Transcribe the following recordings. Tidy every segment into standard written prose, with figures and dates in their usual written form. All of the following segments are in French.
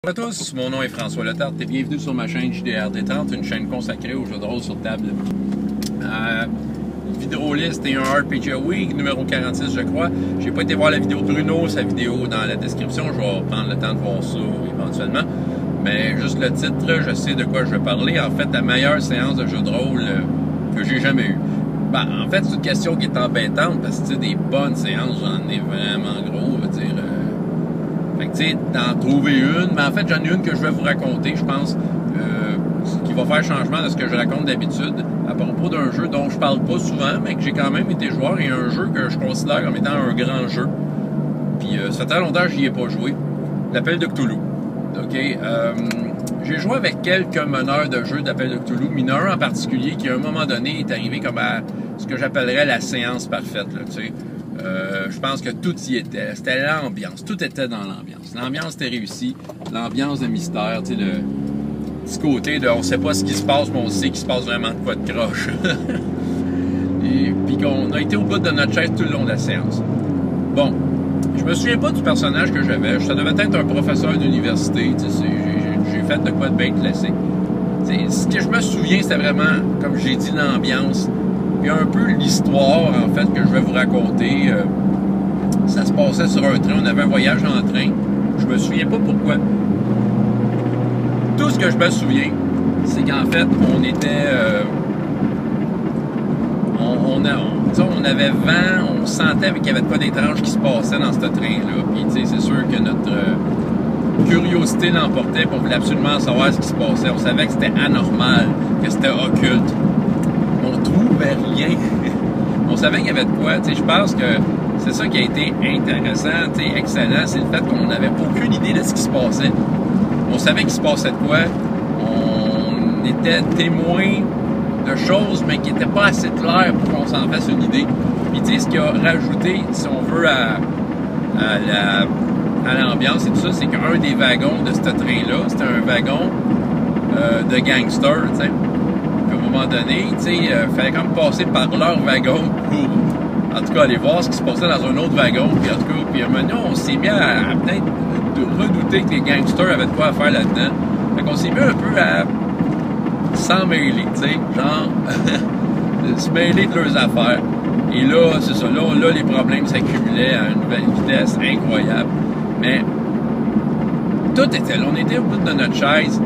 Bonjour à tous, mon nom est François Letarte et bienvenue sur ma chaîne JDR-Détente, une chaîne consacrée aux jeux de rôle sur table. Vidéoliste et un RPG Week, numéro 46 je crois. J'ai pas été voir la vidéo de Bruno, sa vidéo dans la description, je vais prendre le temps de voir ça éventuellement. Mais juste le titre, je sais de quoi je vais parler. En fait, la meilleure séance de jeu de rôle que j'ai jamais eue. Ben, en fait, c'est une question qui est embêtante parce que des bonnes séances, j'en ai vraiment gros, je veux dire. Fait que tu sais, d'en trouver une, mais en fait, j'en ai une que je vais vous raconter, je pense, qui va faire changement de ce que je raconte d'habitude, à propos d'un jeu dont je parle pas souvent, mais que j'ai quand même été joueur, et un jeu que je considère comme étant un grand jeu. Puis ça fait très longtemps que j'y ai pas joué. L'Appel de Cthulhu. OK? J'ai joué avec quelques meneurs de jeux d'Appel de Cthulhu, mais il y en a un en particulier qui, à un moment donné, est arrivé comme à ce que j'appellerais la séance parfaite, là, tu sais. Je pense que tout y était. C'était l'ambiance. Tout était dans l'ambiance. L'ambiance était réussie. L'ambiance de mystère, tu sais, le petit côté de on sait pas ce qui se passe, mais on sait qu'il se passe vraiment de quoi de croche. Et puis qu'on a été au bout de notre chaise tout le long de la séance. Bon, je me souviens pas du personnage que j'avais. Ça devait être un professeur d'université. Tu sais, j'ai fait de quoi de bien classique. Ce que je me souviens, c'était vraiment, comme j'ai dit, l'ambiance. Puis un peu l'histoire, en fait, que je vais vous raconter. Ça se passait sur un train. On avait un voyage en train. Je me souviens pas pourquoi. Tout ce que je me souviens, c'est qu'en fait, on était... on avait vent, on sentait qu'il y avait de quoi d'étrange qui se passait dans ce train-là. Puis, tu sais, c'est sûr que notre curiosité l'emportait, puis on voulait absolument savoir ce qui se passait. On savait que c'était anormal, que c'était occulte. On trouvait rien. On savait qu'il y avait de quoi. Tu sais, je pense que c'est ça qui a été intéressant, tu sais, excellent, c'est le fait qu'on n'avait aucune idée de ce qui se passait. On savait qu'il se passait de quoi. On était témoins de choses, mais qui n'étaient pas assez claires pour qu'on s'en fasse une idée. Puis tu sais, ce qui a rajouté, si on veut, à l'ambiance et tout ça, c'est qu'un des wagons de ce train-là, c'était un wagon de gangsters, tu sais. Puis à un moment donné, tu sais, fallait comme passer par leur wagon pour, en tout cas, aller voir ce qui se passait dans un autre wagon. Puis en tout cas, puis à un moment donné, on s'est mis à peut-être redouter que les gangsters avaient de quoi à faire là-dedans. Fait qu'on s'est mis un peu à s'en mêler, tu sais, genre, se mêler de leurs affaires. Et là, c'est ça, là, les problèmes s'accumulaient à une nouvelle vitesse incroyable. Mais tout était là, on était au bout de notre chaise.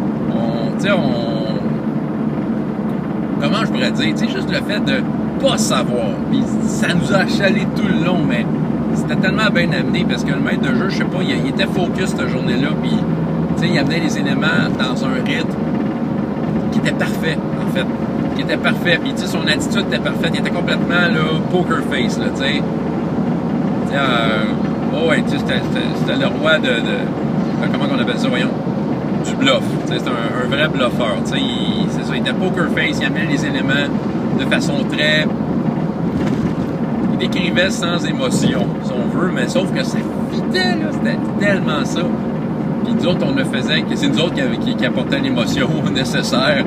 Comment je pourrais dire, tu sais, juste le fait de pas savoir. Puis ça nous a achalé tout le long, mais c'était tellement bien amené parce que le maître de jeu, je sais pas, il était focus cette journée-là, puis tu sais, il amenait les éléments dans un rythme qui était parfait, en fait. Qui était parfait, puis tu sais, son attitude était parfaite, il était complètement, là, poker face, là, tu sais. Oh ouais, tu sais, c'était le roi de comment on appelle ça, voyons? Du bluff. Tu sais, c'est un vrai bluffeur, tu sais, c'est ça, il était poker face, il amenait les éléments de façon très... Il décrivait sans émotion, si on veut, mais sauf que ça fitait, là, c'était tellement ça. Puis nous autres, on le faisait, c'est nous autres qui apportaient l'émotion nécessaire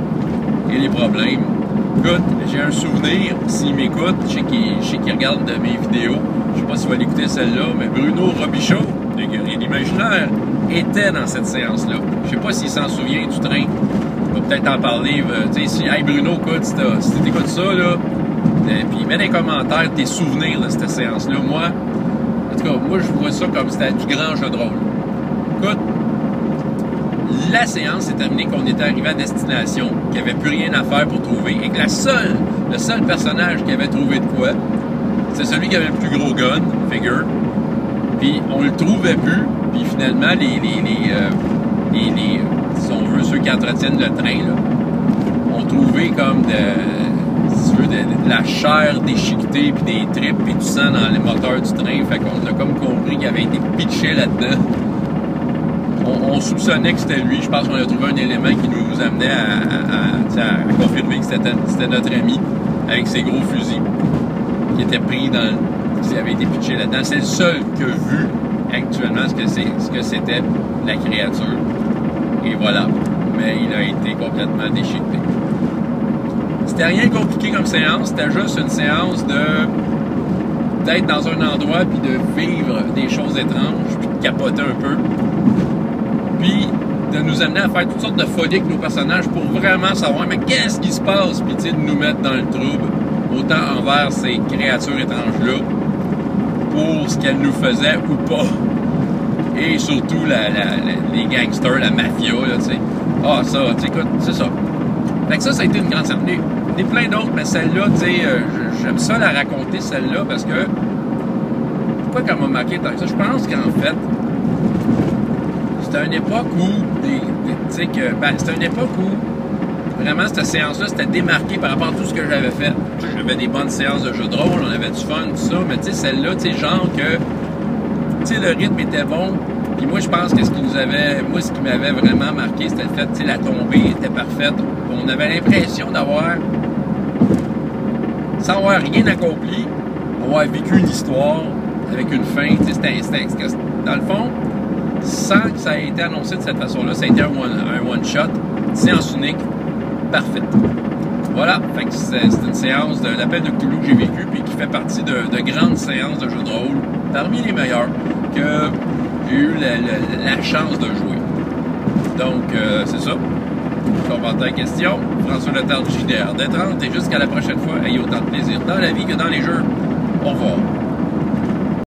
et les problèmes. Écoute, j'ai un souvenir, s'il m'écoute, je sais qu'il regarde de mes vidéos, je sais pas s'il va l'écouter celle-là, mais Bruno Robichaud, de Guerrier l'Imaginaire, était dans cette séance-là. Je sais pas s'il s'en souvient du train. On va peut-être en parler. Tu sais, si, hey Bruno, écoute, si t'écoutes ça, là, puis mets dans les commentaires tes souvenirs de cette séance-là. Moi, en tout cas, moi, je vois ça comme c'était du grand jeu de rôle. Écoute, la séance s'est terminée qu'on était arrivé à destination, qu'il n'y avait plus rien à faire pour trouver, et que le seul personnage qui avait trouvé de quoi, c'est celui qui avait le plus gros gun, figure. Puis on le trouvait plus, puis finalement, si on veut, ceux qui entretiennent le train, là, ont trouvé comme de la chair déchiquetée, puis des tripes, puis du sang dans les moteurs du train. Fait qu'on a comme compris qu'il avait été pitché là-dedans. On soupçonnait que c'était lui. Je pense qu'on a trouvé un élément qui nous amenait à confirmer que c'était notre ami avec ses gros fusils qui était pris qui avait été pitché là-dedans. C'est le seul qui a vu actuellement ce que c'était la créature. Et voilà. Mais il a été complètement déchiqueté. C'était rien de compliqué comme séance. C'était juste une séance d'être dans un endroit puis de vivre des choses étranges puis de capoter un peu. Puis, nous amenait à faire toutes sortes de folies avec nos personnages pour vraiment savoir, mais qu'est-ce qui se passe, puis tu sais, de nous mettre dans le trouble, autant envers ces créatures étranges-là, pour ce qu'elles nous faisaient ou pas. Et surtout les gangsters, la mafia, là, tu sais. Ah, ça, tu sais, écoute, c'est ça. Fait que ça a été une grande scène. Il y a plein d'autres, mais celle-là, tu sais, j'aime ça la raconter, celle-là, parce que pourquoi qu'elle m'a marqué tant que ça? Je pense qu'en fait, c'était une époque où, tu sais, c'était une époque où vraiment cette séance-là, c'était démarqué par rapport à tout ce que j'avais fait. J'avais des bonnes séances de jeux de rôle, on avait du fun, tout ça, mais tu sais, celle-là, tu sais, genre que, tu sais, le rythme était bon. Puis moi, je pense que ce qui m'avait vraiment marqué, c'était le fait, tu sais, la tombée était parfaite. On avait l'impression d'avoir, sans avoir rien accompli, avoir vécu une histoire avec une fin. Tu sais, c'était, dans le fond, sans que ça ait été annoncé de cette façon-là, ça a été un one-shot, séance unique, parfaite. Voilà, fait que c'est une séance de l'appel de Cthulhu que j'ai vécu, puis qui fait partie de grandes séances de jeux de rôle, parmi les meilleures que j'ai eu la chance de jouer. Donc, c'est ça. Commentaire en question. François Letard, JDR D30, et jusqu'à la prochaine fois, ayez autant de plaisir dans la vie que dans les jeux. Au revoir.